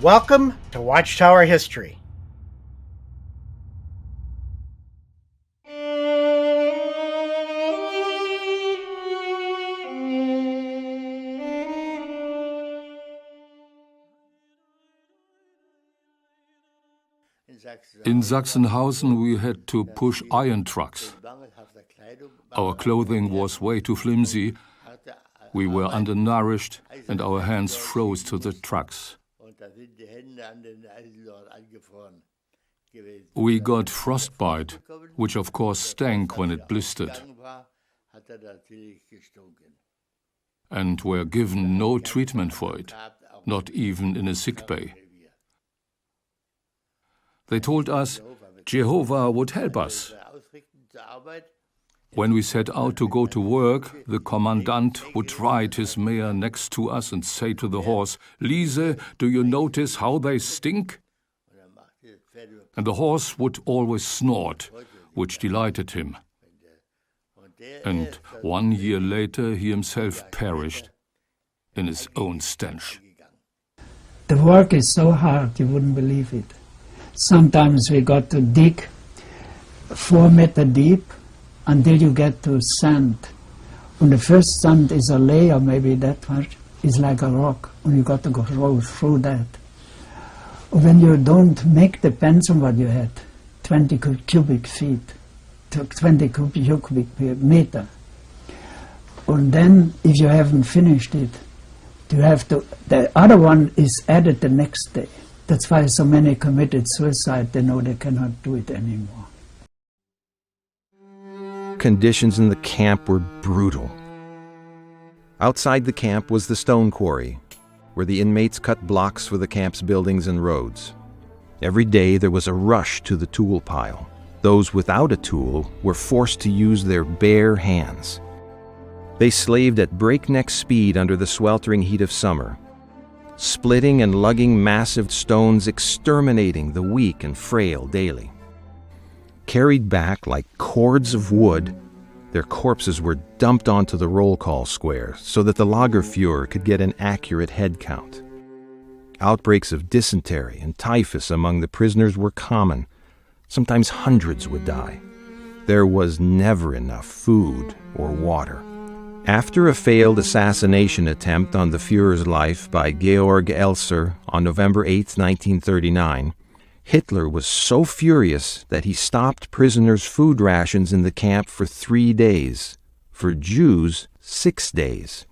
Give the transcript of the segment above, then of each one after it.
Welcome to Watchtower History. In Sachsenhausen we had to push iron trucks. Our clothing was way too flimsy, we were undernourished, and our hands froze to the trucks. We got frostbite, which of course stank when it blistered, and were given no treatment for it, not even in a sick bay. They told us Jehovah would help us. When we set out to go to work, the commandant would ride his mare next to us and say to the horse, "Lise, do you notice how they stink?" And the horse would always snort, which delighted him. And 1 year later he himself perished in his own stench. The work is so hard, you wouldn't believe it. Sometimes we got to dig 4 meters deep until you get to sand. And the first sand is a layer, maybe that much, is like a rock, and you got to go through that. When you don't make, depends on what you had, 20 cubic feet, 20 cubic meter. And then, if you haven't finished it, you have to, the other one is added the next day. That's why so many committed suicide, they know they cannot do it anymore. Conditions in the camp were brutal. Outside the camp was the stone quarry, where the inmates cut blocks for the camp's buildings and roads. Every day there was a rush to the tool pile. Those without a tool were forced to use their bare hands. They slaved at breakneck speed under the sweltering heat of summer, splitting and lugging massive stones, exterminating the weak and frail daily. Carried back like cords of wood, their corpses were dumped onto the roll call square so that the Lagerführer could get an accurate head count. Outbreaks of dysentery and typhus among the prisoners were common. Sometimes hundreds would die. There was never enough food or water. After a failed assassination attempt on the Führer's life by Georg Elser on November 8, 1939, Hitler was so furious that he stopped prisoners' food rations in the camp for 3 days. For Jews, 6 days.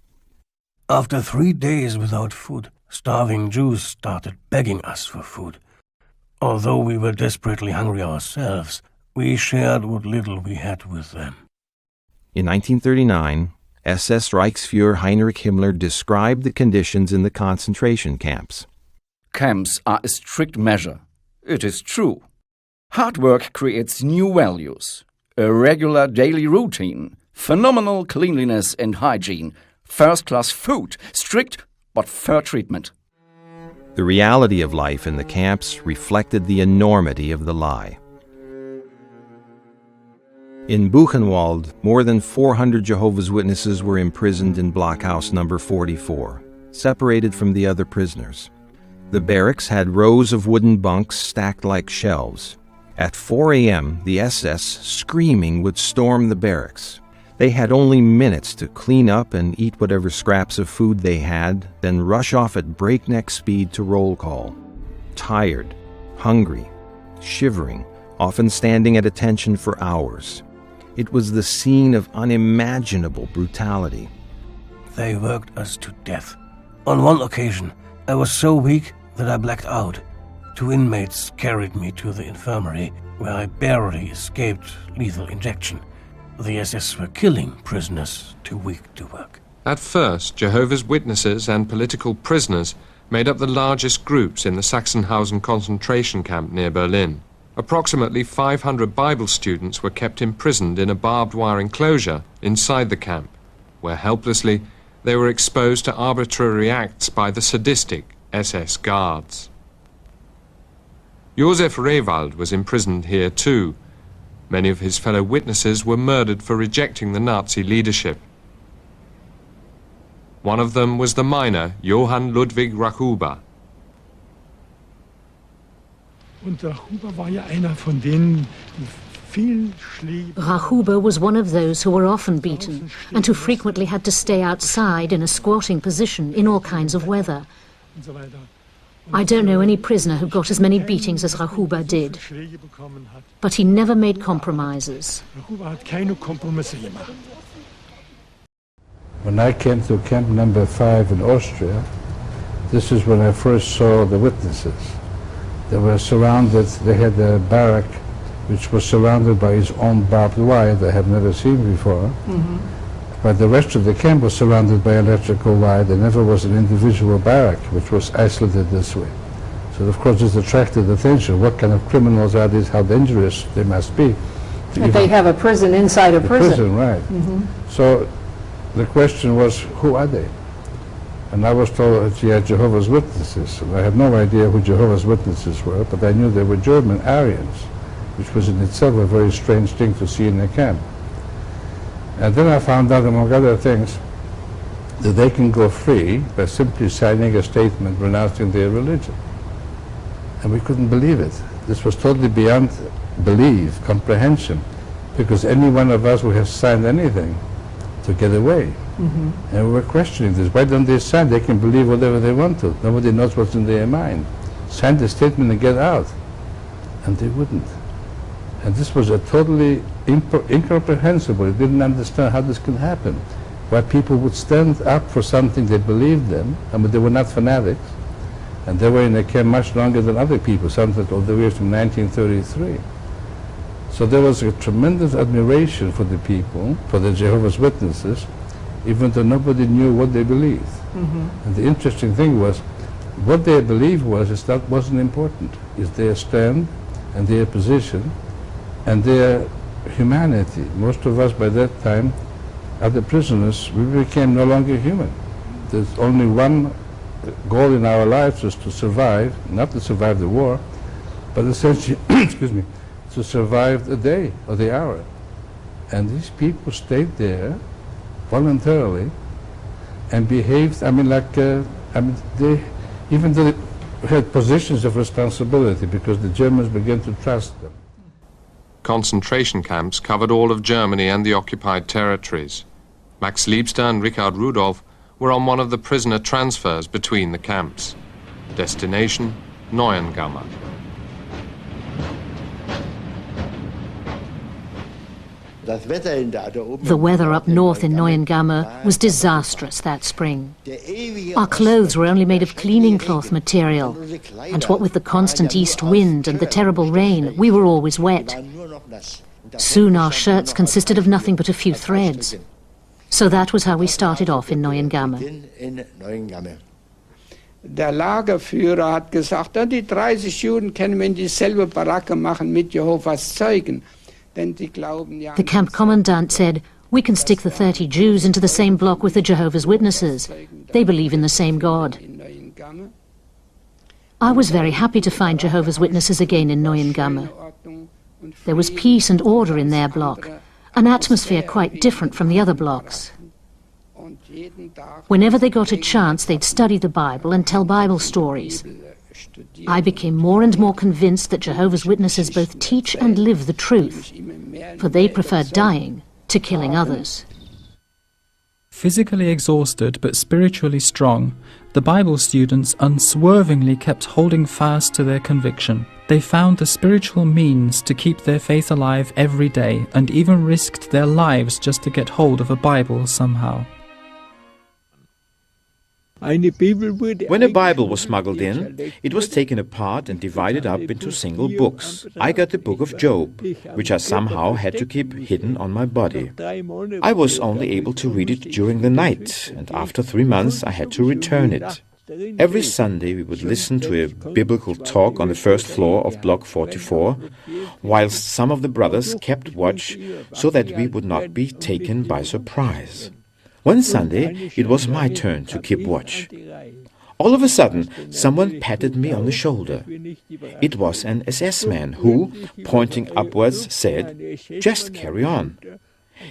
After 3 days without food, starving Jews started begging us for food. Although we were desperately hungry ourselves, we shared what little we had with them. In 1939, SS Reichsfuhrer Heinrich Himmler described the conditions in the concentration camps. Camps are a strict measure. It is true. Hard work creates new values. A regular daily routine, phenomenal cleanliness and hygiene, first-class food, strict but fair treatment. The reality of life in the camps reflected the enormity of the lie. In Buchenwald, more than 400 Jehovah's Witnesses were imprisoned in blockhouse number 44, separated from the other prisoners. The barracks had rows of wooden bunks stacked like shelves. At 4 a.m., the SS, screaming, would storm the barracks. They had only minutes to clean up and eat whatever scraps of food they had, then rush off at breakneck speed to roll call. Tired, hungry, shivering, often standing at attention for hours. It was the scene of unimaginable brutality. They worked us to death. On one occasion, I was so weak that I blacked out. 2 inmates carried me to the infirmary, where I barely escaped lethal injection. The SS were killing prisoners too weak to work. At first, Jehovah's Witnesses and political prisoners made up the largest groups in the Sachsenhausen concentration camp near Berlin. Approximately 500 Bible students were kept imprisoned in a barbed wire enclosure inside the camp, where helplessly they were exposed to arbitrary acts by the sadistic SS guards. Josef Rehwald was imprisoned here too. Many of his fellow witnesses were murdered for rejecting the Nazi leadership. One of them was the miner Johann Ludwig Rachuba. Rahuber was one of those who were often beaten and who frequently had to stay outside in a squatting position in all kinds of weather. I don't know any prisoner who got as many beatings as Rahuber did, but he never made compromises. When I came to camp number 5 in Austria, this is when I first saw the witnesses. They were surrounded, they had a barrack which was surrounded by its own barbed wire that I have never seen before. But the rest of the camp was surrounded by electrical wire. There never was an individual barrack which was isolated this way. So of course this attracted attention. What kind of criminals are these? How dangerous they must be. But they have a prison inside a prison. Right. So the question was, who are they? And I was told that are Jehovah's Witnesses. And I had no idea who Jehovah's Witnesses were, but I knew they were German Aryans, which was in itself a very strange thing to see in a camp. And then I found out, among other things, that they can go free by simply signing a statement renouncing their religion. And we couldn't believe it. This was totally beyond belief, comprehension, because any one of us would have signed anything to get away. And we were questioning this. Why don't they sign? They can believe whatever they want to. Nobody knows what's in their mind. Sign the statement and get out. And they wouldn't. And this was a totally incomprehensible. They didn't understand how this can happen. Why people would stand up for something they believed in. I mean, they were not fanatics. And they were in the camp much longer than other people, sometimes all the way from 1933. So there was a tremendous admiration for the people, for the Jehovah's Witnesses, even though nobody knew what they believed. And the interesting thing was, what they believed wasn't important. It's their stand and their position and their humanity. Most of us by that time, other prisoners, we became no longer human. There's only one goal in our lives, was to survive, not to survive the war, but essentially, excuse me, to survive the day or the hour. And these people stayed there voluntarily and behaved, I mean, like, they, even though they had positions of responsibility because the Germans began to trust them. Concentration camps covered all of Germany and the occupied territories. Max Liebster and Richard Rudolph were on one of the prisoner transfers between the camps. Destination, Neuengamme. The weather up north in Neuengamme was disastrous that spring. Our clothes were only made of cleaning cloth material, and what with the constant east wind and the terrible rain, we were always wet. Soon our shirts consisted of nothing but a few threads. So that was how we started off in Neuengamme. Der Lagerführer hat gesagt, die 30 Juden können wir in dieselbe Baracke machen mit Jehovah's Zeugen. The camp commandant said, we can stick the 30 Jews into the same block with the Jehovah's Witnesses. They believe in the same God. I was very happy to find Jehovah's Witnesses again in Neuengamme. There was peace and order in their block, an atmosphere quite different from the other blocks. Whenever they got a chance, they'd study the Bible and tell Bible stories. I became more and more convinced that Jehovah's Witnesses both teach and live the truth, for they prefer dying to killing others. Physically exhausted but spiritually strong, the Bible students unswervingly kept holding fast to their conviction. They found the spiritual means to keep their faith alive every day and even risked their lives just to get hold of a Bible somehow. When a Bible was smuggled in, it was taken apart and divided up into single books. I got the book of Job, which I somehow had to keep hidden on my body. I was only able to read it during the night, and after 3 months I had to return it. Every Sunday we would listen to a biblical talk on the first floor of Block 44, whilst some of the brothers kept watch so that we would not be taken by surprise. One Sunday, it was my turn to keep watch. All of a sudden, someone patted me on the shoulder. It was an SS man who, pointing upwards, said, "Just carry on."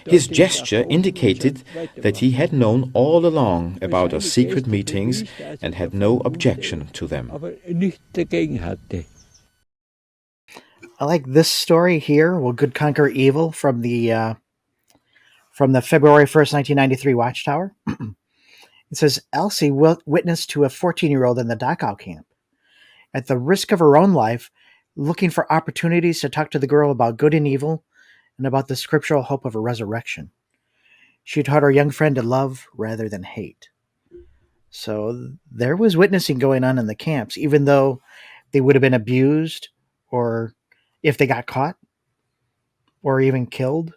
His gesture indicated that he had known all along about our secret meetings and had no objection to them. I like this story here. Will good conquer evil from the February 1st, 1993 Watchtower. It says Elsie witnessed to a 14-year-old in the Dachau camp. At the risk of her own life, looking for opportunities to talk to the girl about good and evil and about the scriptural hope of a resurrection. She taught her young friend to love rather than hate. So there was witnessing going on in the camps, even though they would have been abused, or if they got caught, or even killed.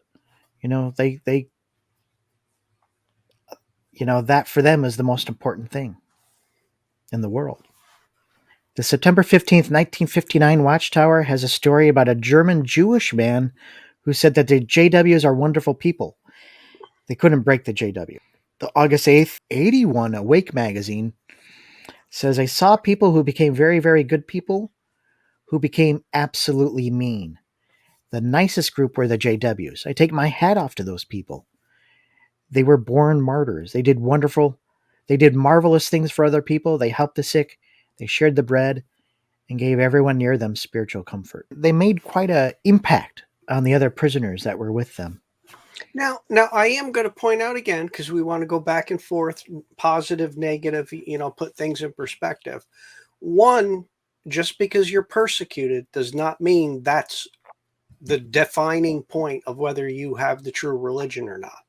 They that for them is the most important thing in the world. The September 15th, 1959 Watchtower has a story about a German Jewish man who said that the JWs are wonderful people. They couldn't break the JW. The August 8th, 81 Awake magazine says, I saw people who became very, very good people who became absolutely mean. The nicest group were the JWs. I take my hat off to those people. They were born martyrs. They did marvelous things for other people. They helped the sick. They shared the bread and gave everyone near them spiritual comfort. They made quite an impact on the other prisoners that were with them. Now I am going to point out again, because we want to go back and forth, positive, negative, put things in perspective. One, just because you're persecuted does not mean that's the defining point of whether you have the true religion or not.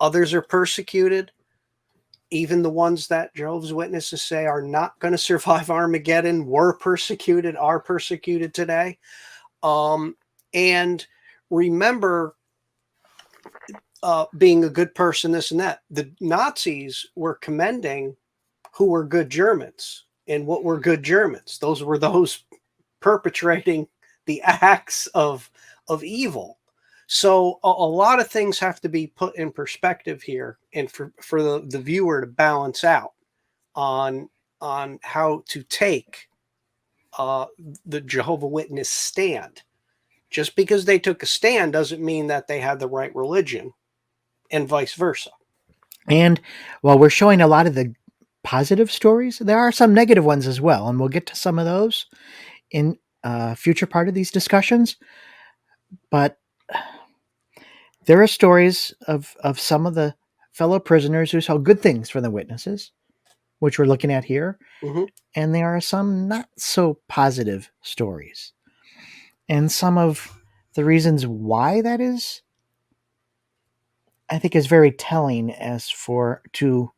Others are persecuted. Even the ones that Jehovah's Witnesses say are not going to survive Armageddon are persecuted today. And remember, being a good person, this and that. The Nazis were commending who were good Germans. And what were good Germans? Those were those perpetrating the acts of evil. So a lot of things have to be put in perspective here, and for the viewer to balance out on how to take the Jehovah Witness stand. Just because they took a stand doesn't mean that they had the right religion, and vice versa. And while we're showing a lot of the positive stories, there are some negative ones as well, and we'll get to some of those in a future part of these discussions. But there are stories of some of the fellow prisoners who saw good things from the witnesses, which we're looking at here. Mm-hmm. And there are some not so positive stories. And some of the reasons why that is, I think, is very telling to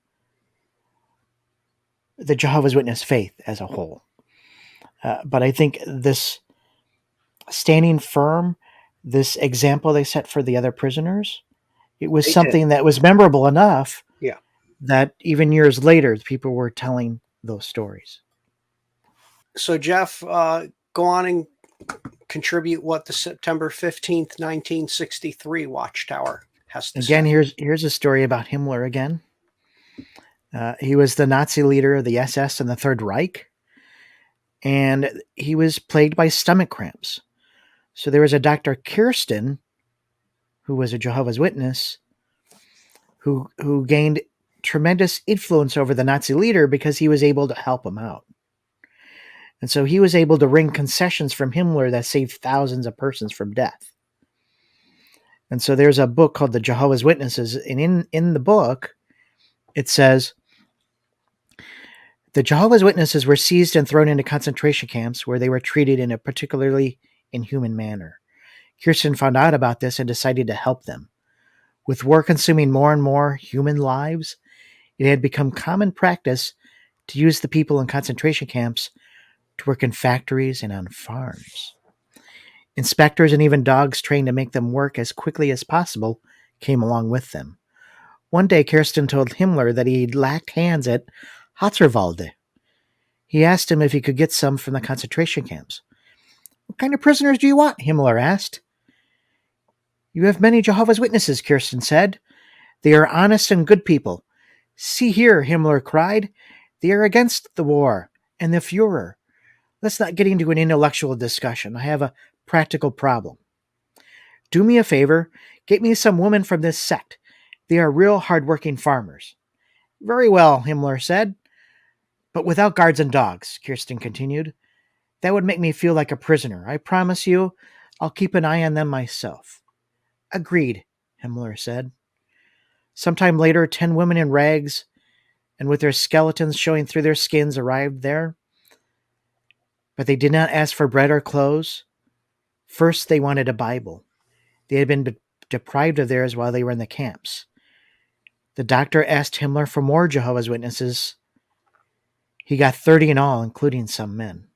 the Jehovah's Witness faith as a whole. But I think this standing firm, this example they set for the other prisoners, it was something that was memorable enough that even years later, people were telling those stories. So, Jeff, go on and contribute what the September 15th, 1963 Watchtower has to say. Again, here's a story about Himmler again. He was the Nazi leader of the SS and the Third Reich, and he was plagued by stomach cramps. So there was a Dr. Kirsten, who was a Jehovah's Witness, who gained tremendous influence over the Nazi leader because he was able to help him out. And so he was able to wring concessions from Himmler that saved thousands of persons from death. And so there's a book called The Jehovah's Witnesses, and in the book, it says, the Jehovah's Witnesses were seized and thrown into concentration camps where they were treated in a particularly inhuman manner. Kirsten found out about this and decided to help them. With war consuming more and more human lives, it had become common practice to use the people in concentration camps to work in factories and on farms. Inspectors and even dogs trained to make them work as quickly as possible came along with them. One day, Kirsten told Himmler that he lacked hands at Hotzerwalde. He asked him if he could get some from the concentration camps. What kind of prisoners do you want? Himmler asked. You have many Jehovah's Witnesses, Kirsten said. They are honest and good people. See here, Himmler cried. They are against the war and the Fuhrer. Let's not get into an intellectual discussion. I have a practical problem. Do me a favor. Get me some women from this sect. They are real hard-working farmers. Very well, Himmler said. But without guards and dogs, Kirsten continued. That would make me feel like a prisoner. I promise you, I'll keep an eye on them myself. Agreed, Himmler said. Sometime later, 10 women in rags and with their skeletons showing through their skins arrived there. But they did not ask for bread or clothes. First, they wanted a Bible. They had been deprived of theirs while they were in the camps. The doctor asked Himmler for more Jehovah's Witnesses. He got 30 in all, including some men.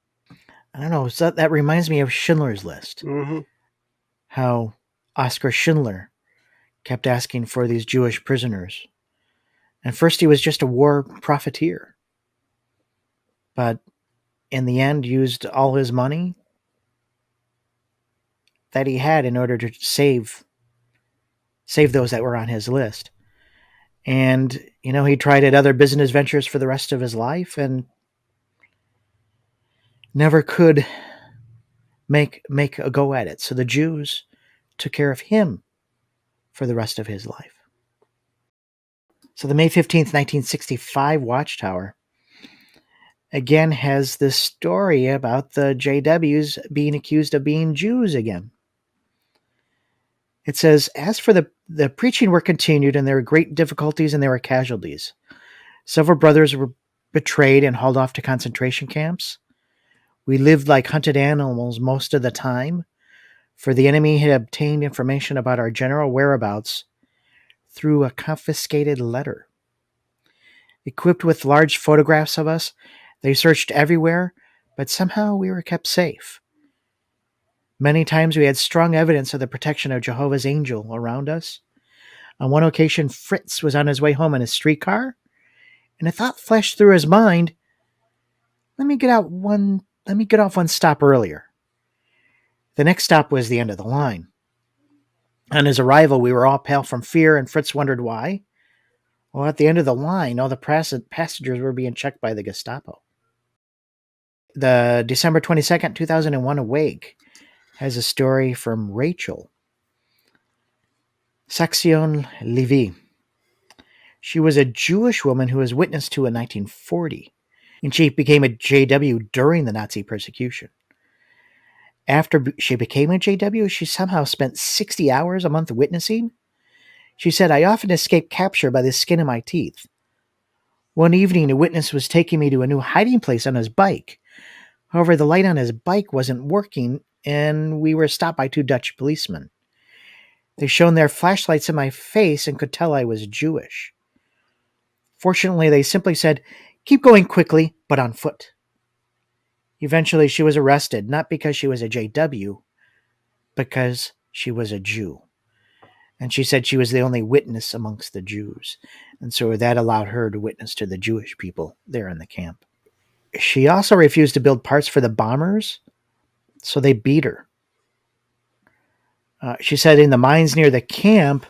I don't know, so that reminds me of Schindler's List. Mm-hmm. How Oskar Schindler kept asking for these Jewish prisoners. And first he was just a war profiteer. But in the end used all his money that he had in order to save those that were on his list. And, he tried at other business ventures for the rest of his life and never could make a go at it. So the Jews took care of him for the rest of his life. So the May 15th, 1965 Watchtower again has this story about the JWs being accused of being Jews again. It says, as for the preaching work continued, and there were great difficulties and there were casualties. Several brothers were betrayed and hauled off to concentration camps. We lived like hunted animals most of the time, for the enemy had obtained information about our general whereabouts through a confiscated letter. Equipped with large photographs of us, they searched everywhere, but somehow we were kept safe. Many times we had strong evidence of the protection of Jehovah's angel around us. On one occasion, Fritz was on his way home in a streetcar, and a thought flashed through his mind, let me get off one stop earlier. The next stop was the end of the line. On his arrival, we were all pale from fear, and Fritz wondered why. Well, at the end of the line, all the passengers were being checked by the Gestapo. The December 22nd, 2001 Awake has a story from Rachel. Saxion Levy. She was a Jewish woman who was witnessed to in 1940, and she became a JW during the Nazi persecution. After she became a JW, she somehow spent 60 hours a month witnessing. She said, I often escaped capture by the skin of my teeth. One evening, a witness was taking me to a new hiding place on his bike. However, the light on his bike wasn't working, and we were stopped by 2 Dutch policemen. They shone their flashlights in my face and could tell I was Jewish. Fortunately, they simply said, keep going quickly, but on foot. Eventually, she was arrested, not because she was a JW, because she was a Jew. And she said she was the only witness amongst the Jews. And so that allowed her to witness to the Jewish people there in the camp. She also refused to build parts for the bombers, so they beat her. She said in the mines near the camp,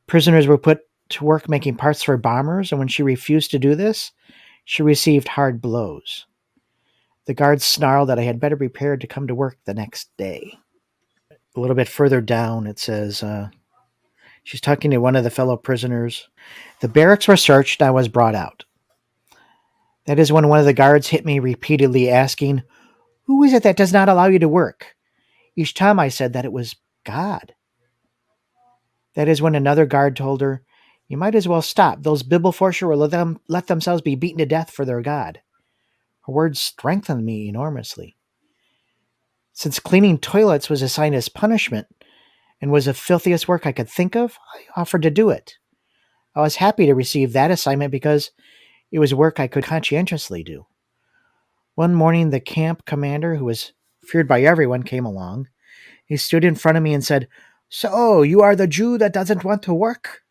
prisoners were put to work making parts for bombers, and when she refused to do this, she received hard blows. The guards snarled that I had better be prepared to come to work the next day. A little bit further down, it says, she's talking to one of the fellow prisoners. The barracks were searched, and I was brought out. That is when one of the guards hit me repeatedly, asking, who is it that does not allow you to work? Each time I said that it was God. That is when another guard told her, you might as well stop. Those Bibelforscher will let themselves be beaten to death for their God. Her words strengthened me enormously. Since cleaning toilets was assigned as punishment and was the filthiest work I could think of, I offered to do it. I was happy to receive that assignment because it was work I could conscientiously do. One morning, the camp commander, who was feared by everyone, came along. He stood in front of me and said, so, you are the Jew that doesn't want to work?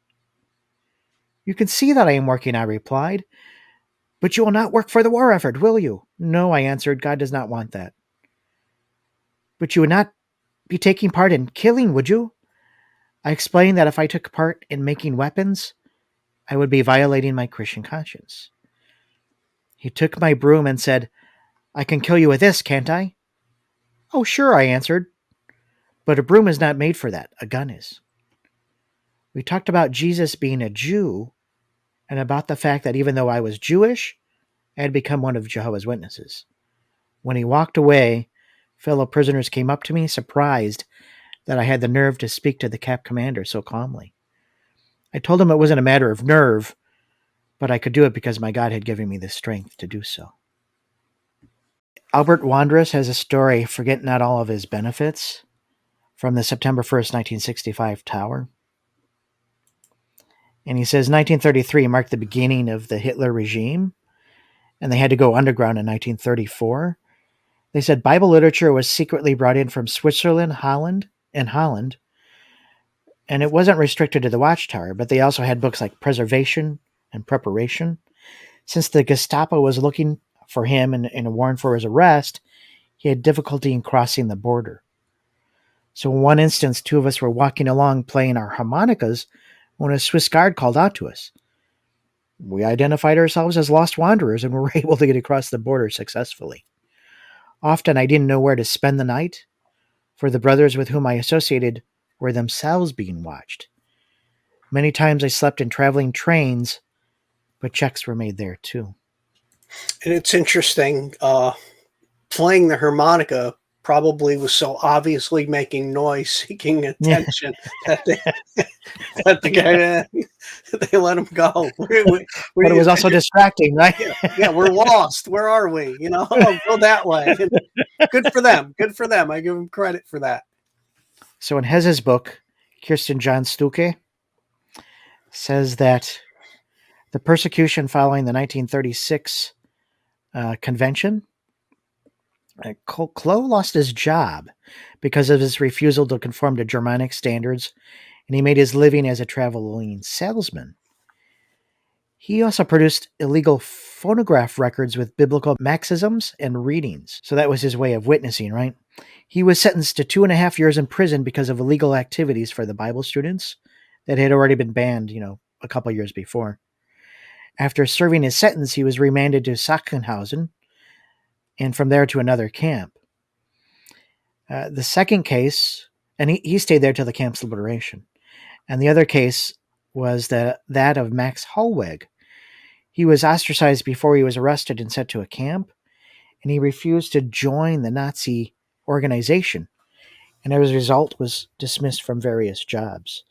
You can see that I am working, I replied. But you will not work for the war effort, will you? No, I answered, God does not want that. But you would not be taking part in killing, would you? I explained that if I took part in making weapons, I would be violating my Christian conscience. He took my broom and said, I can kill you with this, can't I? Oh, sure, I answered. But a broom is not made for that. A gun is. We talked about Jesus being a Jew and about the fact that even though I was Jewish, I had become one of Jehovah's Witnesses. When he walked away, fellow prisoners came up to me, surprised that I had the nerve to speak to the camp commander so calmly. I told him it wasn't a matter of nerve, but I could do it because my God had given me the strength to do so. Albert Wandrus has a story, Forget Not All of His Benefits, from the September 1st, 1965 tower. And he says 1933 marked the beginning of the Hitler regime, and they had to go underground in 1934. They said Bible literature was secretly brought in from Switzerland, Holland, and it wasn't restricted to the Watchtower, but they also had books like Preservation and Preparation. Since the Gestapo was looking for him and a warrant for his arrest, he had difficulty in crossing the border. So in one instance, two of us were walking along playing our harmonicas when a Swiss guard called out to us. We identified ourselves as lost wanderers and were able to get across the border successfully. Often I didn't know where to spend the night, for the brothers with whom I associated were themselves being watched. Many times I slept in traveling trains, but checks were made there too. And it's interesting, playing the harmonica probably was so obviously making noise, seeking attention, that they let him go. But it was also distracting, right? Yeah, we're lost. Where are we? Go that way. And good for them. Good for them. I give them credit for that. So in Hez's book, Kirsten John Stuke says that the persecution following the 1936 convention, Klo lost his job because of his refusal to conform to Germanic standards, and he made his living as a traveling salesman. He also produced illegal phonograph records with biblical maxims and readings. So that was his way of witnessing, right? He was sentenced to 2.5 years in prison because of illegal activities for the Bible students that had already been banned, a couple years before. After serving his sentence, he was remanded to Sachsenhausen and from there to another camp. The second case, and he stayed there till the camp's liberation. And the other case was that of Max Hollweg. He was ostracized before he was arrested and sent to a camp, and he refused to join the Nazi organization, and as a result was dismissed from various jobs.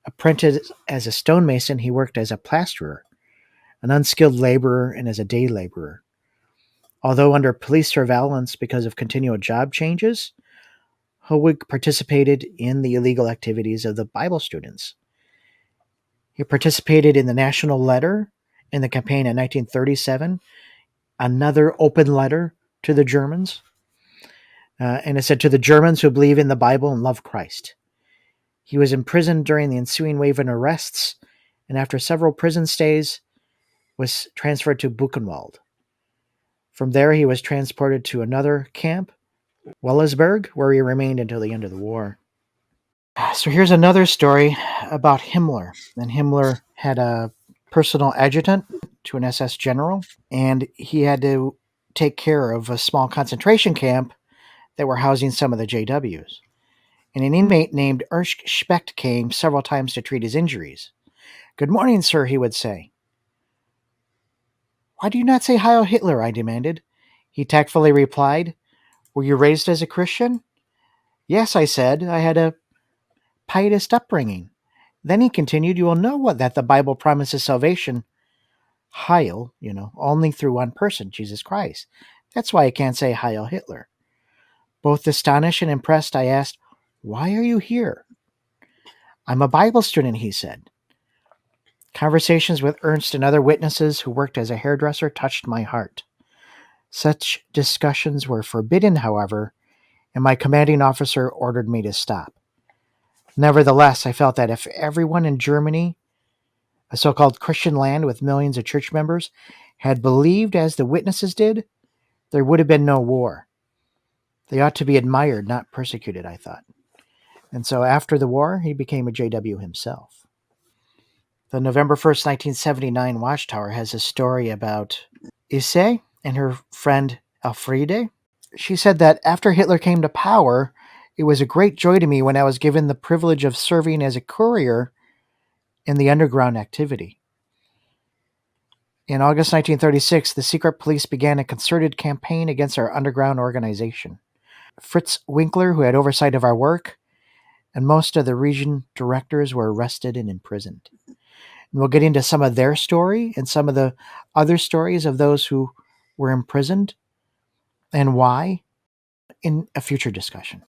Apprenticed as a stonemason, he worked as a plasterer, an unskilled laborer, and as a day laborer. Although under police surveillance because of continual job changes, Hollweg participated in the illegal activities of the Bible students. He participated in the National Letter in the campaign in 1937, another open letter to the Germans. And it said, to the Germans who believe in the Bible and love Christ. He was imprisoned during the ensuing wave of arrests, and after several prison stays, was transferred to Buchenwald. From there, he was transported to another camp, Wellesberg, where he remained until the end of the war. So here's another story about Himmler. And Himmler had a personal adjutant to an SS general, and he had to take care of a small concentration camp that were housing some of the JWs. And an inmate named Ernst Specht came several times to treat his injuries. "Good morning, sir," he would say. "Why do you not say Heil Hitler?" I demanded. He tactfully replied, "Were you raised as a Christian?" "Yes," I said. "I had a pietist upbringing." Then he continued, "You will know that the Bible promises salvation, Heil, only through one person, Jesus Christ. That's why I can't say Heil Hitler." Both astonished and impressed, I asked, "Why are you here?" "I'm a Bible student," he said. Conversations with Ernst and other witnesses who worked as a hairdresser touched my heart. Such discussions were forbidden, however, and my commanding officer ordered me to stop. Nevertheless, I felt that if everyone in Germany, a so-called Christian land with millions of church members, had believed as the witnesses did, there would have been no war. They ought to be admired, not persecuted, I thought. And so after the war, he became a JW himself. The November 1st, 1979 Watchtower has a story about Isse and her friend Elfriede. She said that after Hitler came to power, it was a great joy to me when I was given the privilege of serving as a courier in the underground activity. In August 1936, the secret police began a concerted campaign against our underground organization. Fritz Winkler, who had oversight of our work, and most of the region directors were arrested and imprisoned. And we'll get into some of their story and some of the other stories of those who were imprisoned and why in a future discussion.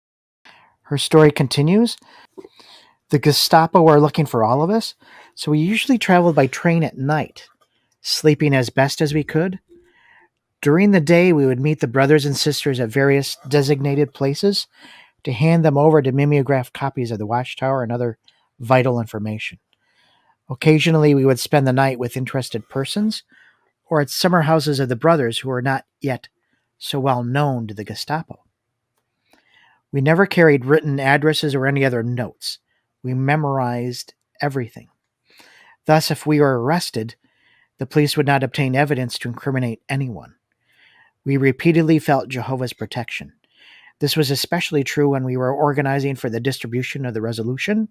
Her story continues. The Gestapo are looking for all of us, so we usually traveled by train at night, sleeping as best as we could. During the day, we would meet the brothers and sisters at various designated places to hand them over to mimeographed copies of the Watchtower and other vital information. Occasionally, we would spend the night with interested persons or at summer houses of the brothers who were not yet so well known to the Gestapo. We never carried written addresses or any other notes. We memorized everything. Thus, if we were arrested, the police would not obtain evidence to incriminate anyone. We repeatedly felt Jehovah's protection. This was especially true when we were organizing for the distribution of the resolution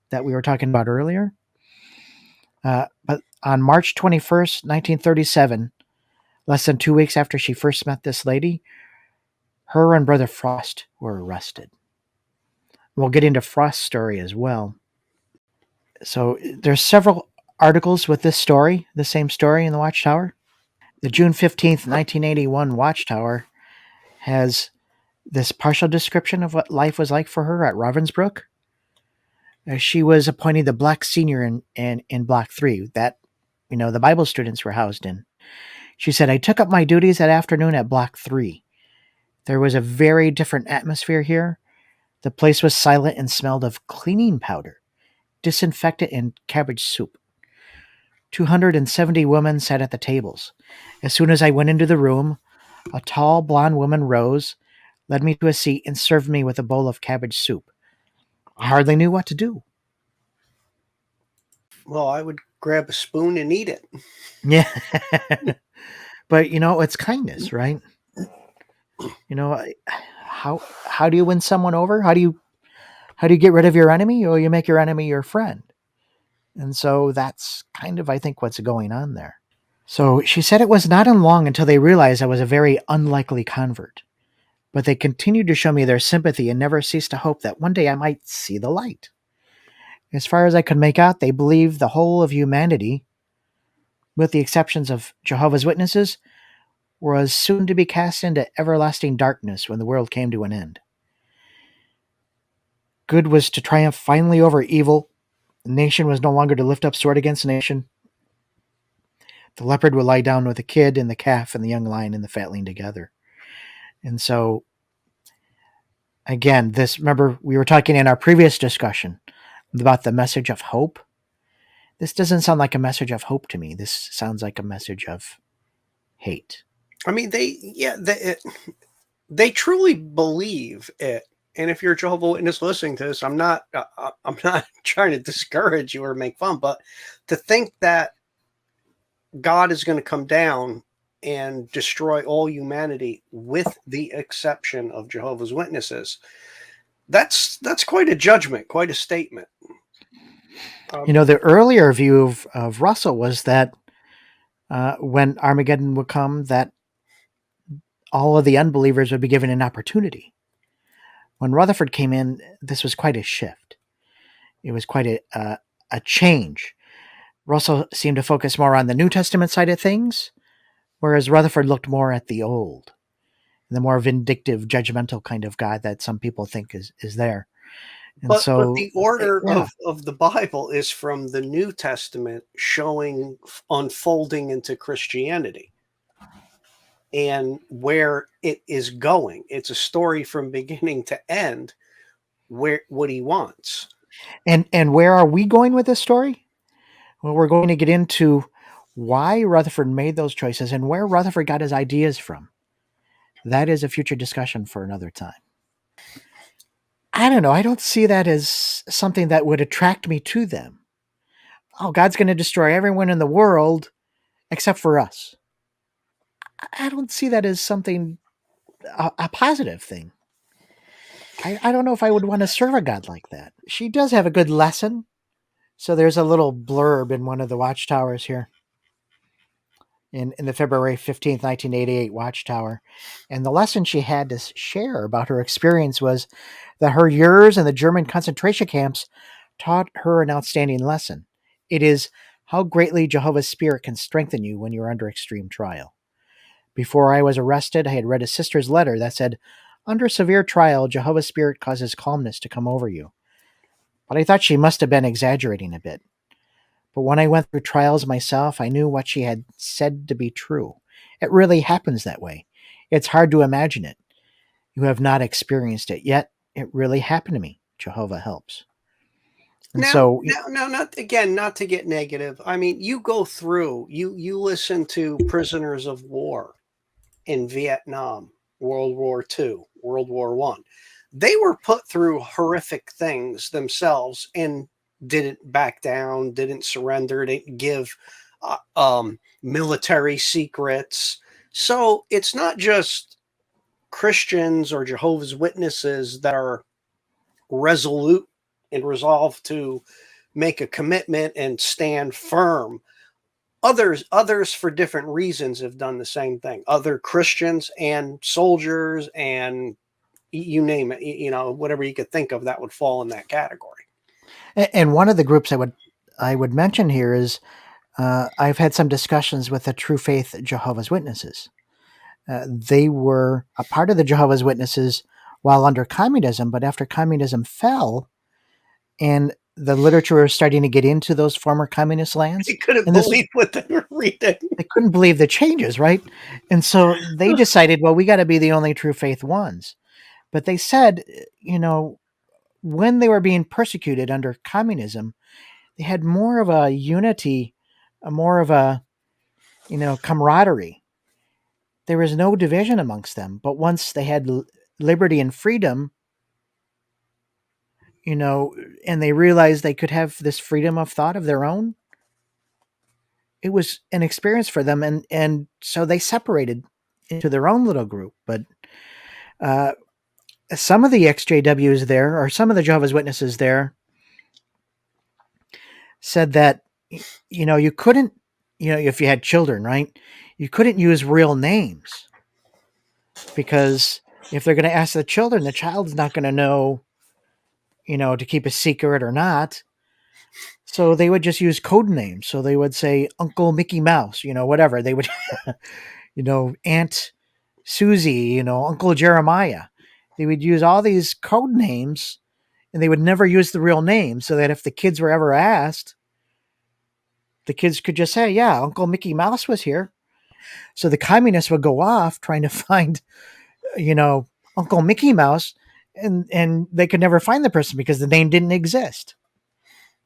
that we were talking about earlier. But on March 21st, 1937, less than 2 weeks after she first met this lady, her and Brother Frost were arrested. We'll get into Frost's story as well. So there's several articles with this story, the same story in the Watchtower. The June 15th, 1981 Watchtower has this partial description of what life was like for her at Ravensbrück. She was appointed the Black Senior in Block 3 that, the Bible students were housed in. She said, I took up my duties that afternoon at Block 3. There was a very different atmosphere here. The place was silent and smelled of cleaning powder, disinfectant, and cabbage soup. 270 women sat at the tables. As soon as I went into the room, a tall blonde woman rose, led me to a seat, and served me with a bowl of cabbage soup. I hardly knew what to do. Well, I would grab a spoon and eat it. Yeah. But, it's kindness, right? How do you win someone over? How do you get rid of your enemy? Or you make your enemy your friend. And so that's kind of, I think, what's going on there. So she said it was not long until they realized I was a very unlikely convert. But they continued to show me their sympathy and never ceased to hope that one day I might see the light. As far as I could make out, they believed the whole of humanity, with the exceptions of Jehovah's Witnesses, was soon to be cast into everlasting darkness when the world came to an end. Good was to triumph finally over evil. The nation was no longer to lift up sword against nation. The leopard would lie down with the kid and the calf and the young lion and the fatling together. And so, again, remember, we were talking in our previous discussion about the message of hope. This doesn't sound like a message of hope to me. This sounds like a message of hate. I mean, they truly believe it. And if you're a Jehovah's Witness listening to this, I'm not trying to discourage you or make fun, but to think that God is going to come down and destroy all humanity with the exception of Jehovah's Witnesses, that's quite a judgment, quite a statement. The earlier view of Russell was that when Armageddon would come, that all of the unbelievers would be given an opportunity. When Rutherford came in, this was quite a shift. It was quite a change. Russell seemed to focus more on the New Testament side of things, whereas Rutherford looked more at the Old, the more vindictive, judgmental kind of God that some people think is there. And but so the order of the Bible is from the New Testament showing unfolding into Christianity and where it is going. It's a story from beginning to end, what he wants. And where are we going with this story? Well, we're going to get into why Rutherford made those choices and where Rutherford got his ideas from. That is a future discussion for another time. I don't know. I don't see that as something that would attract me to them. Oh, God's going to destroy everyone in the world except for us. I don't see that as something, a positive thing. I don't know if I would want to serve a God like that. She does have a good lesson. So there's a little blurb in one of the Watchtowers here. in the February 15th, 1988 Watchtower. And the lesson she had to share about her experience was that her years in the German concentration camps taught her an outstanding lesson. It is how greatly Jehovah's Spirit can strengthen you when you're under extreme trial. Before I was arrested, I had read a sister's letter that said, "Under severe trial, Jehovah's Spirit causes calmness to come over you." But I thought she must have been exaggerating a bit. But when I went through trials myself, I knew what she had said to be true. It really happens that way. It's hard to imagine it. You have not experienced it, yet it really happened to me. Jehovah helps. And now, not again, not to get negative. I mean, you go through, you listen to prisoners of war in Vietnam, World War II, World War One. They were put through horrific things themselves and didn't back down, didn't surrender, didn't give military secrets. So it's not just Christians or Jehovah's Witnesses that are resolute and resolved to make a commitment and stand firm. Others for different reasons have done the same thing. Other Christians and soldiers and you name it, whatever you could think of that would fall in that category. And one of the groups I would mention here is I've had some discussions with the True Faith Jehovah's Witnesses. They were a part of the Jehovah's Witnesses while under communism, but after communism fell and the literature was starting to get into those former communist lands. They couldn't believe what they were reading. They couldn't believe the changes, right? And so they decided, well, we got to be the only true faith ones. But they said, when they were being persecuted under communism, they had more of a unity, more of a, camaraderie. There was no division amongst them. But once they had liberty and freedom, and they realized they could have this freedom of thought of their own, it was an experience for them. And so they separated into their own little group. But some of the XJWs there, or some of the Jehovah's Witnesses there, said that, you couldn't, if you had children, right, you couldn't use real names because if they're going to ask the children, the child's not going to know, to keep a secret or not. So they would just use code names. So they would say Uncle Mickey Mouse, whatever. They would, Aunt Susie, Uncle Jeremiah. They would use all these code names and they would never use the real name so that if the kids were ever asked, the kids could just say, yeah, Uncle Mickey Mouse was here. So the communists would go off trying to find, Uncle Mickey Mouse and they could never find the person because the name didn't exist.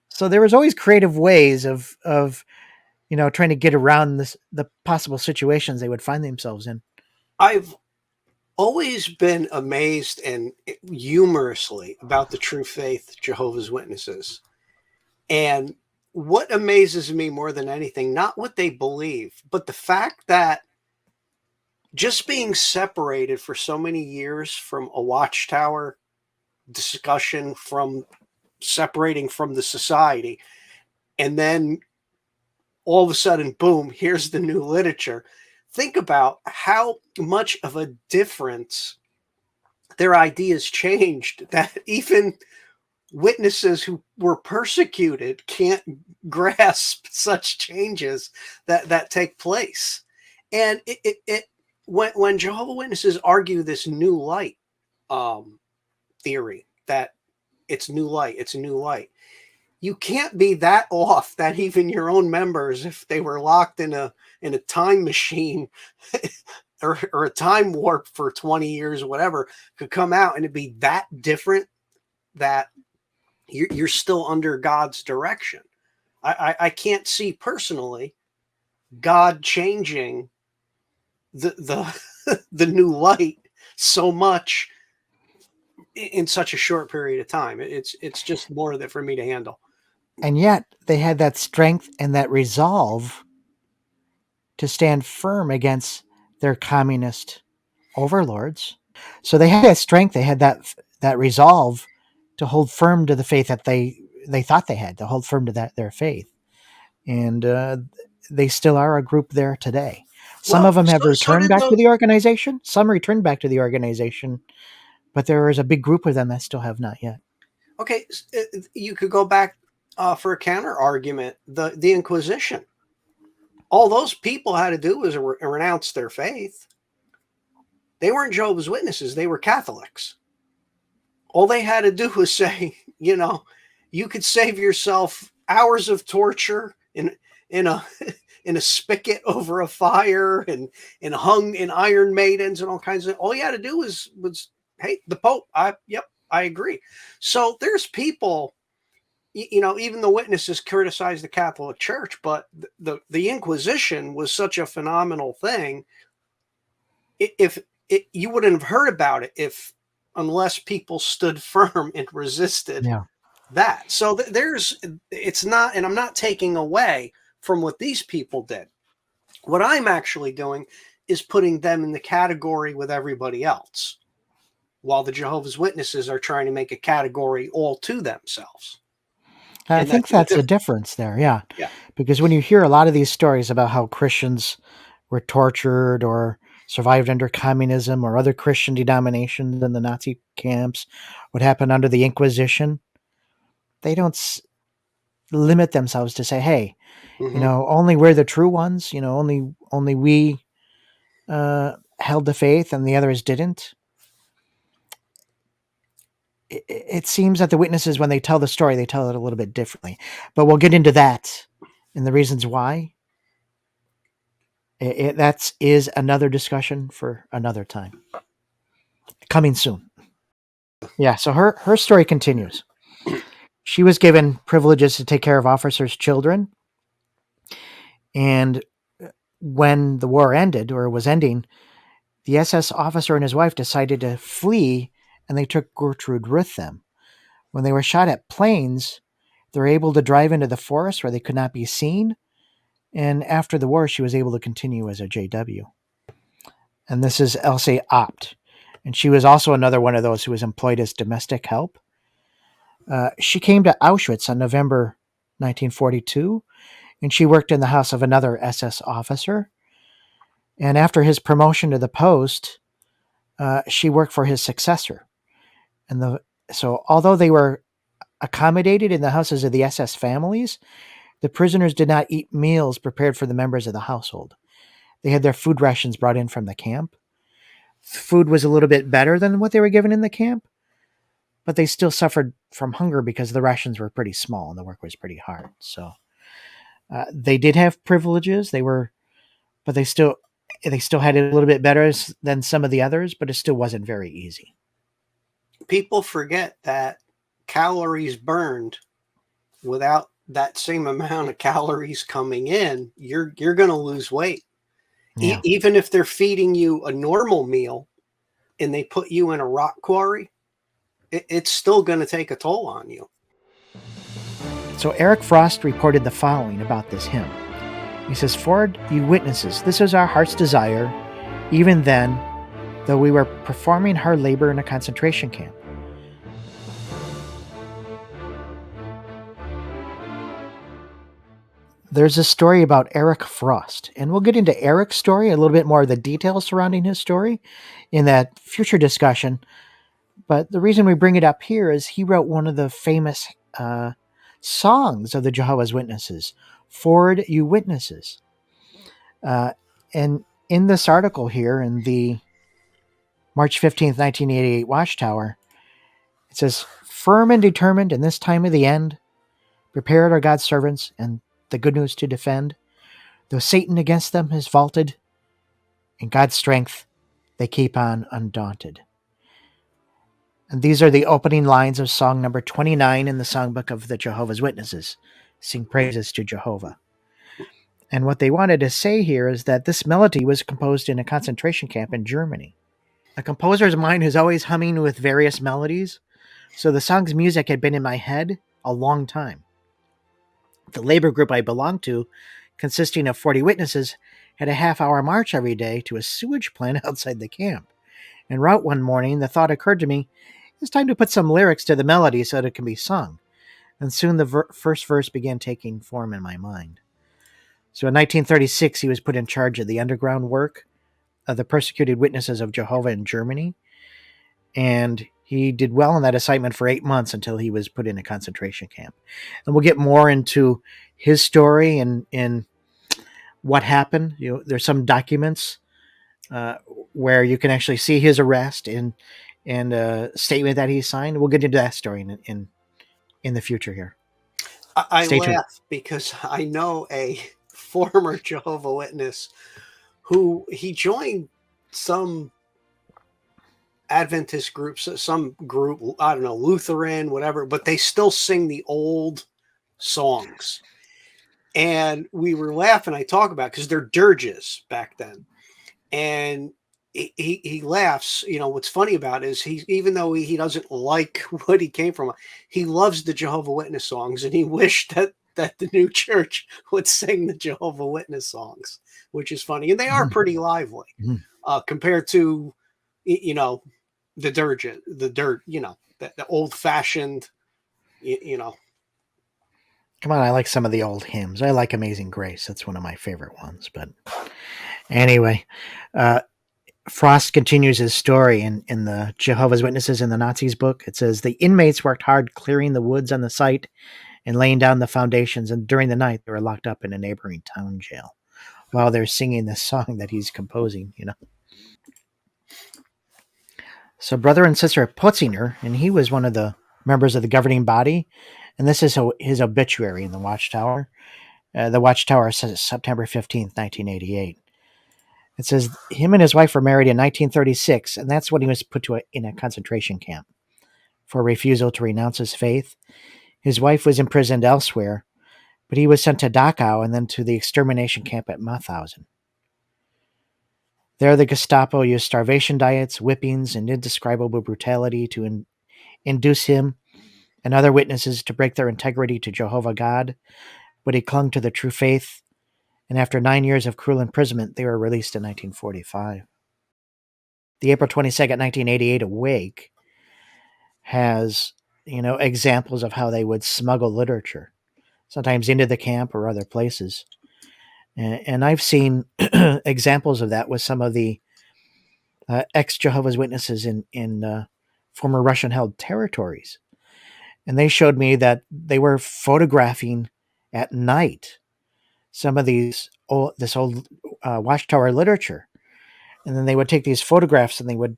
So there was always creative ways of trying to get around the possible situations they would find themselves in. I've always been amazed and humorously about the True Faith Jehovah's Witnesses. And what amazes me more than anything, not what they believe, but the fact that just being separated for so many years from a Watchtower discussion, from separating from the society, and then all of a sudden, boom, here's the new literature. Think about how much of a difference their ideas changed, that even witnesses who were persecuted can't grasp such changes that take place. And when Jehovah's Witnesses argue this new light theory, that it's new light, you can't be that off that even your own members, if they were locked in a time machine or a time warp for 20 years or whatever, could come out and it'd be that different, that you're still under God's direction. I can't see personally God changing the new light so much in such a short period of time. It's just more that for me to handle. And yet they had that strength and that resolve to stand firm against their communist overlords. So they had that strength, they had that resolve to hold firm to the faith that they thought they had, to hold firm to their faith. And they still are a group there today. Some Well, of them have so returned did back to those. the organization. Some returned back to the organization, but there is a big group of them that still have not yet. Okay, you could go back for a counter argument. The Inquisition. All those people had to do was renounce their faith. They weren't Jehovah's Witnesses. They were Catholics. All they had to do was say, you could save yourself hours of torture in a in a spigot over a fire and hung in Iron Maidens and all kinds of. All you had to do was hey, the Pope. I agree. So there's people. Even the witnesses criticize the Catholic Church, but the Inquisition was such a phenomenal thing. If you wouldn't have heard about it unless people stood firm and resisted that. So it's not, and I'm not taking away from what these people did. What I'm actually doing is putting them in the category with everybody else, while the Jehovah's Witnesses are trying to make a category all to themselves. I think that's the difference there, yeah. Because when you hear a lot of these stories about how Christians were tortured or survived under communism or other Christian denominations in the Nazi camps, what happened under the Inquisition, they don't limit themselves to say, hey, only we're the true ones, only we held the faith and the others didn't. It seems that the witnesses, when they tell the story, they tell it a little bit differently. But we'll get into that and the reasons why. That is another discussion for another time. Coming soon. Yeah, so her story continues. She was given privileges to take care of officers' children. And when the war ended, or was ending, the SS officer and his wife decided to flee, and they took Gertrude with them. When they were shot at planes, they were able to drive into the forest where they could not be seen. And after the war, she was able to continue as a JW. And this is Elsie Opt. And she was also another one of those who was employed as domestic help. She came to Auschwitz on November 1942, and she worked in the house of another SS officer. And after his promotion to the post, she worked for his successor. And so although they were accommodated in the houses of the SS families, the prisoners did not eat meals prepared for the members of the household. They had their food rations brought in from the camp. Food was a little bit better than what they were given in the camp, but they still suffered from hunger because the rations were pretty small and the work was pretty hard. So they did have privileges. But they still had it a little bit better than some of the others, but it still wasn't very easy. People forget that calories burned without that same amount of calories coming in, you're going to lose weight. Yeah. Even if they're feeding you a normal meal and they put you in a rock quarry, it's still going to take a toll on you. So Eric Frost reported the following about this hymn. He says, "Forward, you witnesses, this is our heart's desire, even then, though we were performing hard labor in a concentration camp. There's a story about Eric Frost, and we'll get into Eric's story, a little bit more of the details surrounding his story in that future discussion. But the reason we bring it up here is he wrote one of the famous songs of the Jehovah's Witnesses, Forward, You Witnesses. And in this article here, in the March 15th, 1988 Watchtower, it says, "Firm and determined in this time of the end, prepared are God's servants and the good news to defend. Though Satan against them is vaulted, in God's strength they keep on undaunted." And these are the opening lines of song number 29 in the songbook of the Jehovah's Witnesses, Sing Praises to Jehovah. And what they wanted to say here is that this melody was composed in a concentration camp in Germany. A composer's mind is always humming with various melodies, so the song's music had been in my head a long time. The labor group I belonged to, consisting of 40 witnesses, had a half-hour march every day to a sewage plant outside the camp. En route one morning, the thought occurred to me, it's time to put some lyrics to the melody so that it can be sung. And soon the first verse began taking form in my mind. So in 1936, he was put in charge of the underground work of the persecuted witnesses of Jehovah in Germany. And he did well in that assignment for 8 months until he was put in a concentration camp. And we'll get more into his story and what happened. There's some documents where you can actually see his arrest and a statement that he signed. We'll get into that story in the future here. I Stay tuned. laugh because I know a former Jehovah Witness who he joined some Adventist groups, some group, I don't know, Lutheran, whatever, but they still sing the old songs. And we were laughing, I talk about, because they're dirges back then. And he laughs. What's funny about it is even though he doesn't like what he came from, he loves the Jehovah Witness songs, and he wished that the new church would sing the Jehovah Witness songs, which is funny. And they are pretty lively compared to, the dirge, the old fashioned, Come on, I like some of the old hymns. I like Amazing Grace. That's one of my favorite ones. But anyway, Frost continues his story in the Jehovah's Witnesses and the Nazis book. It says, the inmates worked hard clearing the woods on the site and laying down the foundations, and during the night they were locked up in a neighboring town jail while they're singing this song that he's composing, So Brother and Sister Potzinger, and he was one of the members of the governing body, and this is his obituary in the Watchtower. The Watchtower says September 15th, 1988. It says him and his wife were married in 1936, and that's when he was put in a concentration camp for refusal to renounce his faith. His wife was imprisoned elsewhere, but he was sent to Dachau and then to the extermination camp at Mauthausen. There, the Gestapo used starvation diets, whippings, and indescribable brutality to induce him and other witnesses to break their integrity to Jehovah God, but he clung to the true faith, and after 9 years of cruel imprisonment, they were released in 1945. The April 22nd, 1988 Awake has, examples of how they would smuggle literature, sometimes into the camp or other places. And I've seen examples of that with some of the ex-Jehovah's Witnesses in former Russian-held territories. And they showed me that they were photographing at night some of this old Watchtower literature. And then they would take these photographs and they would,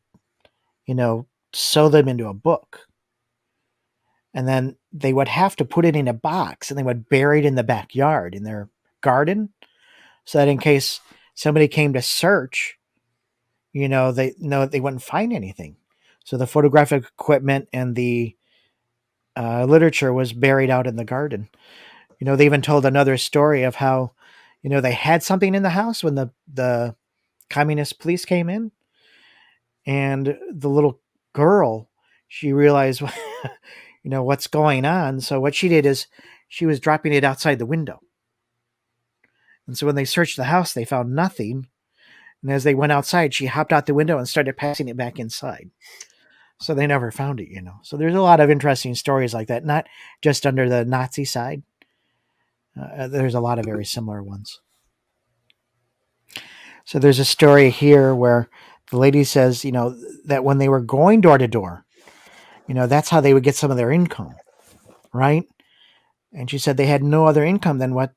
sew them into a book. And then they would have to put it in a box and they would bury it in the backyard in their garden so that in case somebody came to search, they wouldn't find anything. So the photographic equipment and the literature was buried out in the garden. They even told another story of how, they had something in the house when the communist police came in, and the little girl, she realized, what's going on. So what she did is she was dropping it outside the window. And so when they searched the house, they found nothing. And as they went outside, she hopped out the window and started passing it back inside. So they never found it, So there's a lot of interesting stories like that, not just under the Nazi side. There's a lot of very similar ones. So there's a story here where the lady says, that when they were going door to door, that's how they would get some of their income, right? And she said they had no other income than what,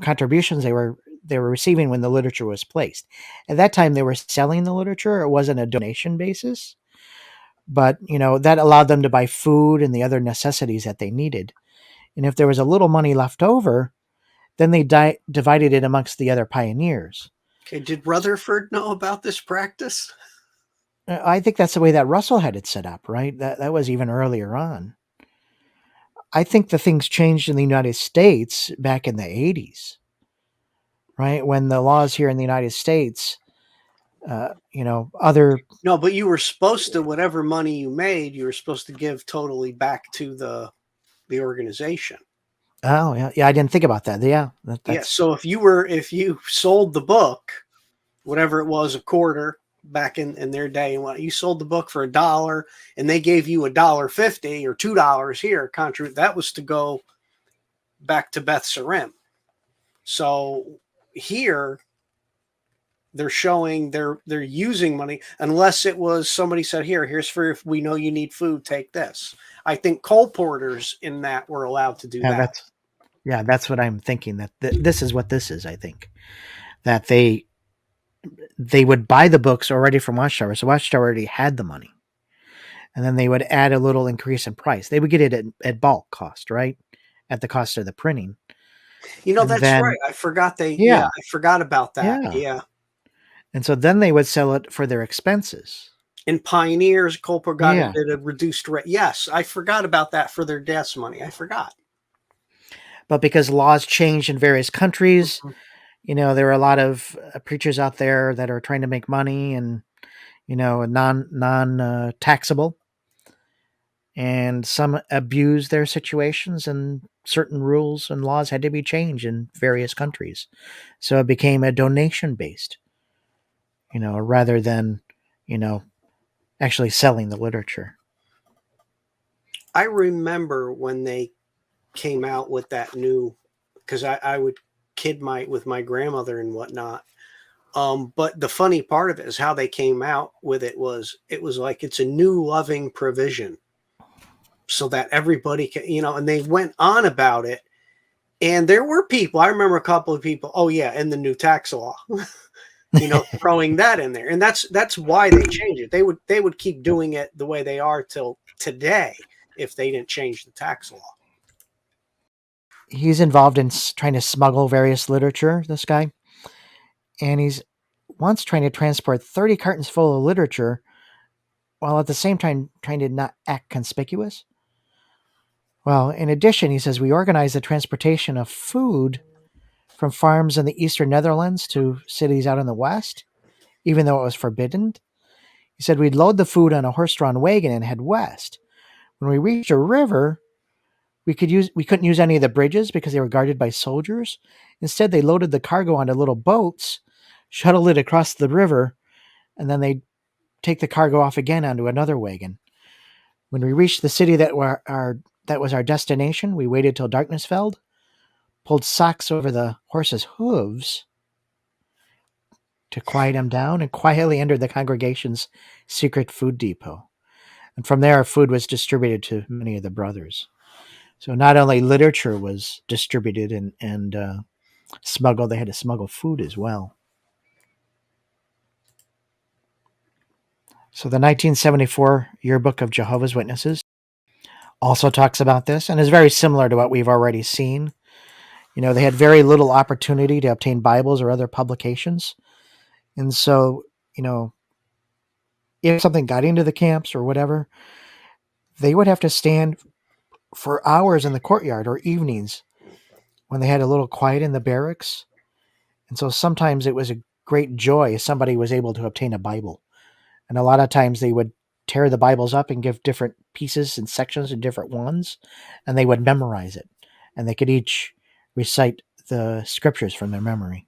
contributions they were receiving when the literature was placed. At that time, they were selling the literature. It wasn't a donation basis, but, that allowed them to buy food and the other necessities that they needed. And if there was a little money left over, then they divided it amongst the other pioneers. Okay, did Rutherford know about this practice? I think that's the way that Russell had it set up, right? That was even earlier on. I think the things changed in the United States back in the 80s, right? When the laws here in the United States, other... No, but you were supposed to, whatever money you made, you were supposed to give totally back to the organization. Oh, yeah. I didn't think about that. Yeah. Yeah. So if you sold the book, whatever it was, a quarter back in their day, and you sold the book for $1 and they gave you $1.50 or $2 here, that was to go back to Beth Sarim. So here they're showing they're using money, unless it was somebody said, here's for if we know you need food, take this. I think coal porters in that were allowed to do Yeah, that. that's what I'm thinking. That this is what this is. I think that they would buy the books already from Watchtower, so Watchtower already had the money, and then they would add a little increase in price. They would get it at bulk cost, right, at the cost of the printing. And That's then, right. I forgot yeah, I forgot about that. yeah, Yeah. and so then they would sell it for their expenses. In Pioneers, Culper got it Yeah. at a reduced rate. Yes, I forgot about that for their desk money. I forgot. But because laws changed in various countries, Mhm. there are a lot of preachers out there that are trying to make money and, non taxable, and some abuse their situations, and certain rules and laws had to be changed in various countries. So it became a donation based, rather than, actually selling the literature. I remember when they came out with that new, because I would kid with my grandmother and whatnot. But the funny part of it is how they came out with it was like it's a new loving provision, so that everybody can, and they went on about it. And there were people, I remember a couple of people, oh yeah, in the new tax law, throwing that in there. And that's why they changed it. They would keep doing it the way they are till today if they didn't change the tax law. He's involved in trying to smuggle various literature, this guy. And he's once trying to transport 30 cartons full of literature while at the same time trying to not act conspicuous. Well, in addition, he says, we organize the transportation of food from farms in the eastern Netherlands to cities out in the west, even though it was forbidden. He said we'd load the food on a horse-drawn wagon and head west. When we reached a river, we couldn't use any of the bridges because they were guarded by soldiers. Instead, they loaded the cargo onto little boats, shuttled it across the river, and then they'd take the cargo off again onto another wagon. When we reached the city that was our destination, we waited till darkness fell, pulled socks over the horses' hooves to quiet them down, and quietly entered the congregation's secret food depot. And from there, food was distributed to many of the brothers. So not only literature was distributed and smuggled, they had to smuggle food as well. So the 1974 Yearbook of Jehovah's Witnesses also talks about this and is very similar to what we've already seen. They had very little opportunity to obtain Bibles or other publications. And so, if something got into the camps or whatever, they would have to stand for hours in the courtyard or evenings when they had a little quiet in the barracks. And so sometimes it was a great joy if somebody was able to obtain a Bible. And a lot of times they would tear the Bibles up and give different pieces and sections to different ones, and they would memorize it. And they could each recite the scriptures from their memory.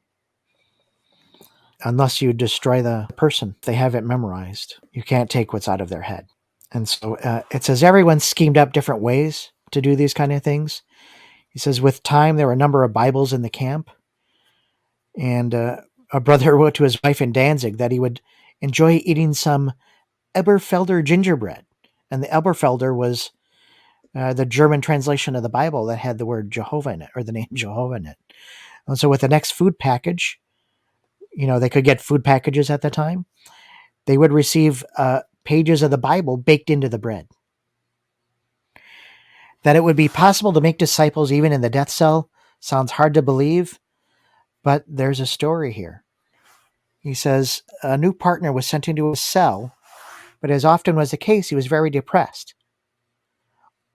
Unless you destroy the person, they have it memorized. You can't take what's out of their head. And so it says everyone schemed up different ways to do these kind of things. He says with time, there were a number of Bibles in the camp. And a brother wrote to his wife in Danzig that he would enjoy eating some Elberfelder gingerbread. And the Elberfelder was the German translation of the Bible that had the word Jehovah in it, or the name Jehovah in it. And so with the next food package, they could get food packages at the time, they would receive pages of the Bible baked into the bread. That it would be possible to make disciples even in the death cell sounds hard to believe, but there's a story here. He says a new partner was sent into a cell, but as often was the case, he was very depressed.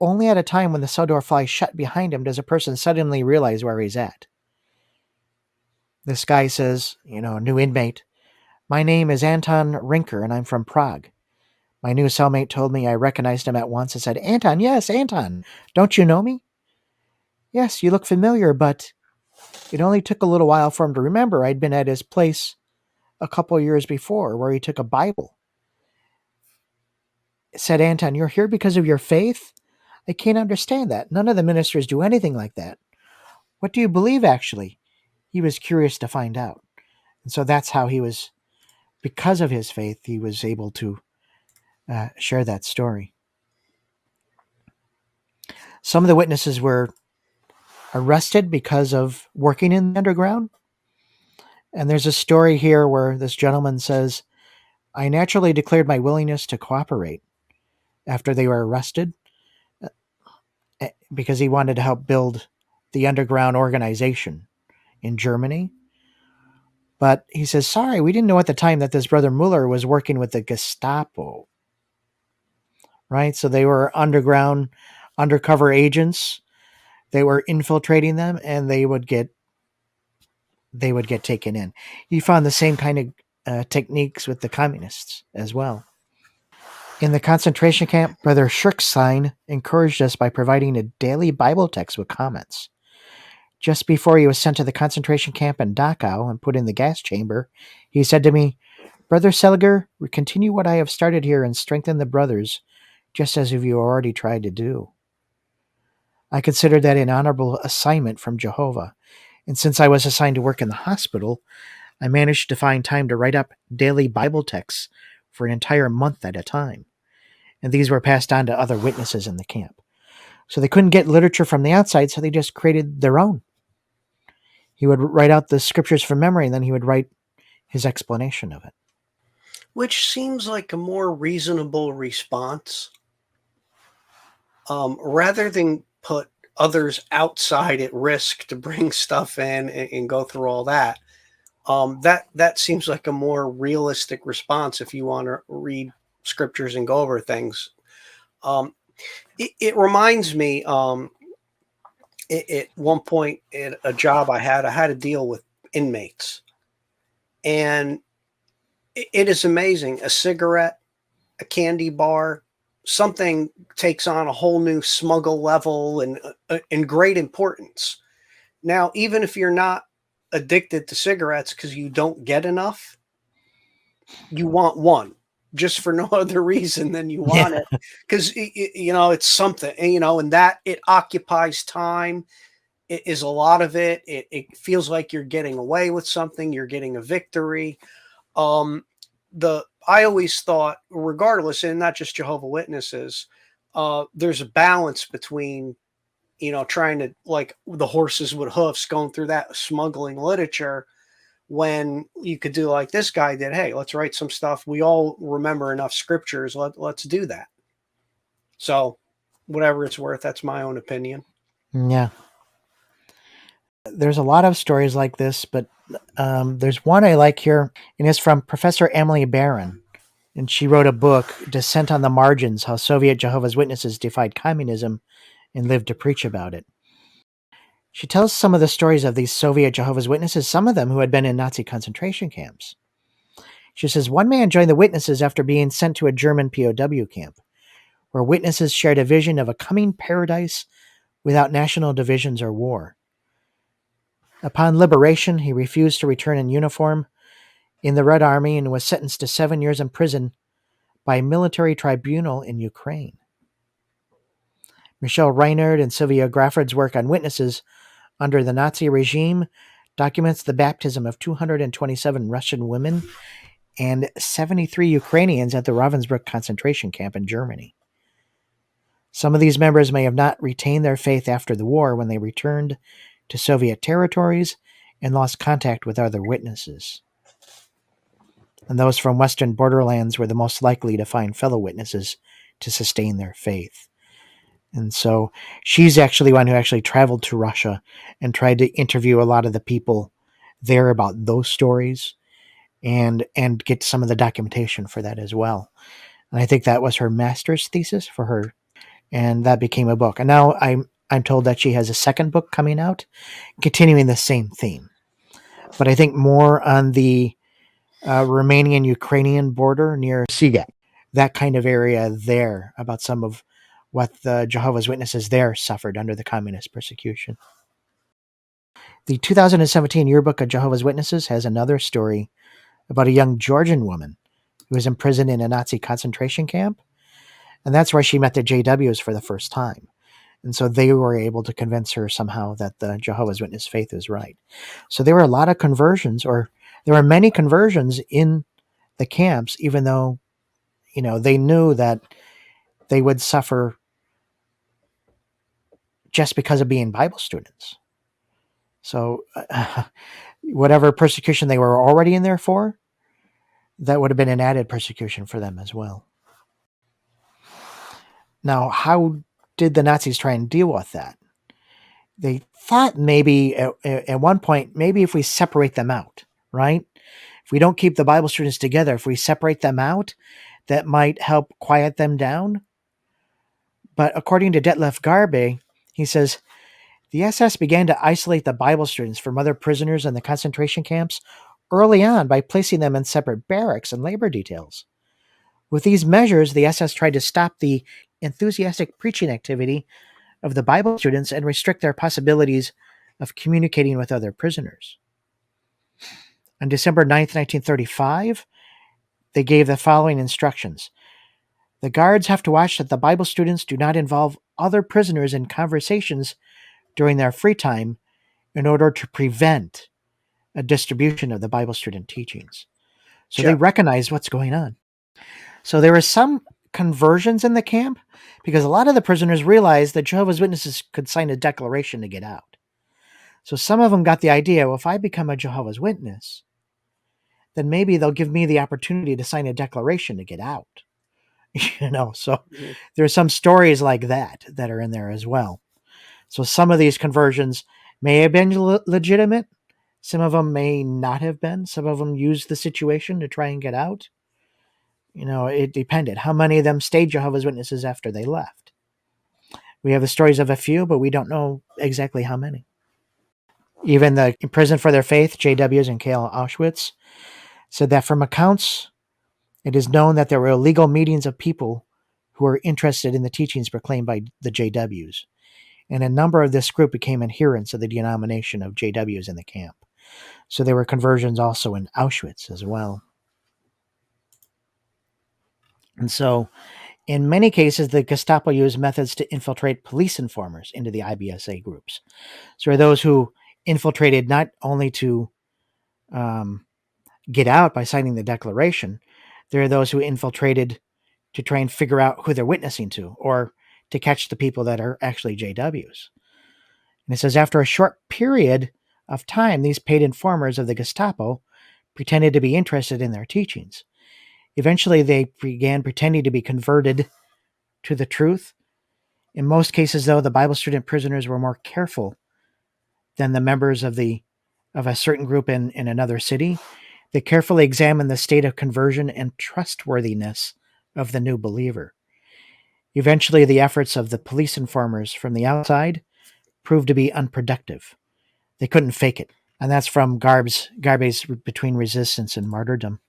Only at a time when the cell door flies shut behind him does a person suddenly realize where he's at. This guy says, a new inmate, my name is Anton Rinker and I'm from Prague. My new cellmate told me I recognized him at once and said, Anton, yes, Anton, don't you know me? Yes, you look familiar, but it only took a little while for him to remember I'd been at his place a couple of years before where he took a Bible. Said Anton, you're here because of your faith? I can't understand that. None of the ministers do anything like that. What do you believe, actually? he was curious to find out. And so that's how because of his faith, he was able to share that story. Some of the witnesses were arrested because of working in the underground. And there's a story here where this gentleman says, I naturally declared my willingness to cooperate after they were arrested because he wanted to help build the underground organization in Germany. But he says, sorry, we didn't know at the time that this brother Mueller was working with the Gestapo. Right? So they were undercover agents. They were infiltrating them, and they would get taken in. He found the same kind of techniques with the communists as well. In the concentration camp, Brother Schrickstein encouraged us by providing a daily Bible text with comments. Just before he was sent to the concentration camp in Dachau and put in the gas chamber, he said to me, Brother Seliger, continue what I have started here and strengthen the brothers, just as you already tried to do. I considered that an honorable assignment from Jehovah, and since I was assigned to work in the hospital, I managed to find time to write up daily Bible texts for an entire month at a time, and these were passed on to other witnesses in the camp. So they couldn't get literature from the outside, so they just created their own. He would write out the scriptures from memory, and then he would write his explanation of it. Which seems like a more reasonable response. Rather than put others outside at risk to bring stuff in and go through all that. That seems like a more realistic response if you want to read scriptures and go over things. It reminds me, at one point at a job I had to deal with inmates. And it is amazing. A cigarette, a candy bar, something takes on a whole new smuggle level and great importance. Now, even if you're not addicted to cigarettes because you don't get enough, you want one just for no other reason than you want it. Because, it's something, and that it occupies time. It is a lot of it. It feels like you're getting away with something. You're getting a victory. I always thought, regardless, and not just Jehovah's Witnesses, there's a balance between, trying to, like the horses with hoofs, going through that smuggling literature, when you could do like this guy did. Hey, let's write some stuff. We all remember enough scriptures. Let's do that. So whatever it's worth, that's my own opinion. Yeah. There's a lot of stories like this, but there's one I like here, and it's from Professor Emily Barron. And she wrote a book, Descent on the Margins, How Soviet Jehovah's Witnesses Defied Communism and Lived to Preach About It. She tells some of the stories of these Soviet Jehovah's Witnesses, some of them who had been in Nazi concentration camps. She says, one man joined the witnesses after being sent to a German POW camp, where witnesses shared a vision of a coming paradise without national divisions or war. Upon liberation, he refused to return in uniform in the Red Army and was sentenced to 7 years in prison by a military tribunal in Ukraine. Michelle Reinhardt and Sylvia Grafford's work on witnesses under the Nazi regime documents the baptism of 227 Russian women and 73 Ukrainians at the Ravensbrück concentration camp in Germany. Some of these members may have not retained their faith after the war when they returned to Soviet territories and lost contact with other witnesses. And those from Western borderlands were the most likely to find fellow witnesses to sustain their faith. And so she's actually one who actually traveled to Russia and tried to interview a lot of the people there about those stories and get some of the documentation for that as well. And I think that was her master's thesis for her, and that became a book. And now I'm told that she has a second book coming out, continuing the same theme. But I think more on the Romanian-Ukrainian border near Sigat, that kind of area there, about some of what the Jehovah's Witnesses there suffered under the communist persecution. The 2017 Yearbook of Jehovah's Witnesses has another story about a young Georgian woman who was imprisoned in a Nazi concentration camp, and that's where she met the JWs for the first time. And so they were able to convince her somehow that the Jehovah's Witness faith is right. So there were a lot of conversions, or there were many conversions in the camps, even though, they knew that they would suffer just because of being Bible students. So whatever persecution they were already in there for, that would have been an added persecution for them as well. Now, how did the Nazis try and deal with that? They thought maybe at one point, maybe if we separate them out, right? If we don't keep the Bible students together, if we separate them out, that might help quiet them down. But according to Detlef Garbe, he says, the SS began to isolate the Bible students from other prisoners in the concentration camps early on by placing them in separate barracks and labor details. With these measures, the SS tried to stop the enthusiastic preaching activity of the Bible students and restrict their possibilities of communicating with other prisoners. On December 9th, 1935, they gave the following instructions. The guards have to watch that the Bible students do not involve other prisoners in conversations during their free time in order to prevent a distribution of the Bible student teachings. So they recognized what's going on. So there were some conversions in the camp because a lot of the prisoners realized that Jehovah's Witnesses could sign a declaration to get out. So some of them got the idea, well, if I become a Jehovah's Witness, then maybe they'll give me the opportunity to sign a declaration to get out. So there's some stories like that are in there as well. So some of these conversions may have been legitimate. Some of them may not have been. Some of them used the situation to try and get out. It depended. How many of them stayed Jehovah's Witnesses after they left? We have the stories of a few, but we don't know exactly how many. Even the imprisoned for their faith, JWs in KL Auschwitz, said that from accounts, it is known that there were illegal meetings of people who were interested in the teachings proclaimed by the JWs. And a number of this group became adherents of the denomination of JWs in the camp. So there were conversions also in Auschwitz as well. And so in many cases, the Gestapo used methods to infiltrate police informers into the IBSA groups. So there are those who infiltrated not only to get out by signing the declaration, there are those who infiltrated to try and figure out who they're witnessing to or to catch the people that are actually JWs. And it says, after a short period of time, these paid informers of the Gestapo pretended to be interested in their teachings. Eventually, they began pretending to be converted to the truth. In most cases, though, the Bible student prisoners were more careful than the members of a certain group in another city. They carefully examined the state of conversion and trustworthiness of the new believer. Eventually, the efforts of the police informers from the outside proved to be unproductive. They couldn't fake it. And that's from Garbe's Between Resistance and Martyrdom.